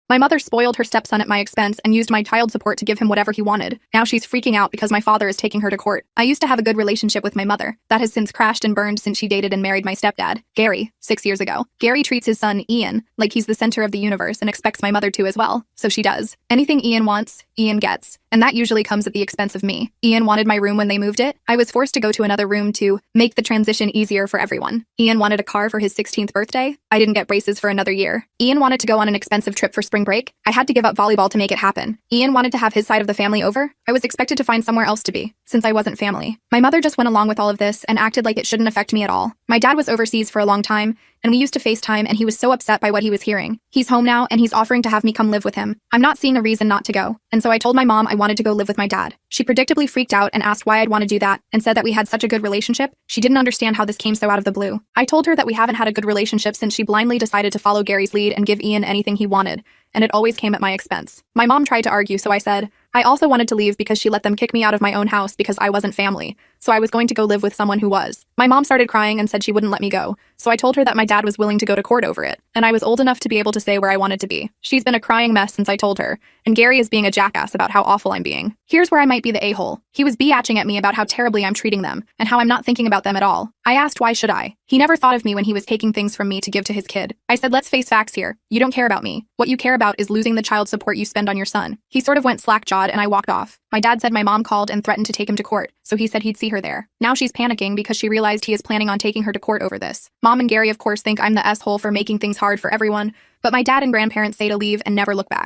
My mother spoiled her stepson at my expense and used my child support to give him whatever he wanted. Now she's freaking out because my father is taking her to court. I used to have a good relationship with my mother. That has since crashed and burned since she dated and married my stepdad, Gary, 6 years ago. Gary treats his son, Ian, like he's the center of the universe and expects my mother to as well. So she does. Anything Ian wants, Ian gets. And that usually comes at the expense of me. Ian wanted my room when they moved it. I was forced to go to another room to make the transition easier for everyone. Ian wanted a car for his 16th birthday. I didn't get braces for another year. Ian wanted to go on an expensive trip for spring break. I had to give up volleyball to make it happen. Ian wanted to have his side of the family over. I was expected to find somewhere else to be, since I wasn't family. My mother just went along with all of this and acted like it shouldn't affect me at all. My dad was overseas for a long time, and we used to FaceTime, and he was so upset by what he was hearing. He's home now, and he's offering to have me come live with him. I'm not seeing a reason not to go, and so I told my mom I wanted to go live with my dad. She predictably freaked out and asked why I'd want to do that, and said that we had such a good relationship. She didn't understand how this came so out of the blue. I told her that we haven't had a good relationship since she blindly decided to follow Gary's lead and give Ian anything he wanted, and it always came at my expense. My mom tried to argue, so I said, I also wanted to leave because she let them kick me out of my own house because I wasn't family, so I was going to go live with someone who was. My mom started crying and said she wouldn't let me go, so I told her that my dad was willing to go to court over it, and I was old enough to be able to say where I wanted to be. She's been a crying mess since I told her, and Gary is being a jackass about how awful I'm being. Here's where I might be the a-hole. He was bitching at me about how terribly I'm treating them, and how I'm not thinking about them at all. I asked why should I. He never thought of me when he was taking things from me to give to his kid. I said, let's face facts here. You don't care about me. What you care about is losing the child support you spend on your son. He sort of went slack-jawed and I walked off. My dad said my mom called and threatened to take him to court, so he said he'd see her there. Now she's panicking because she realized he is planning on taking her to court over this. Mom and Gary of course think I'm the s-hole for making things hard for everyone, but my dad and grandparents say to leave and never look back.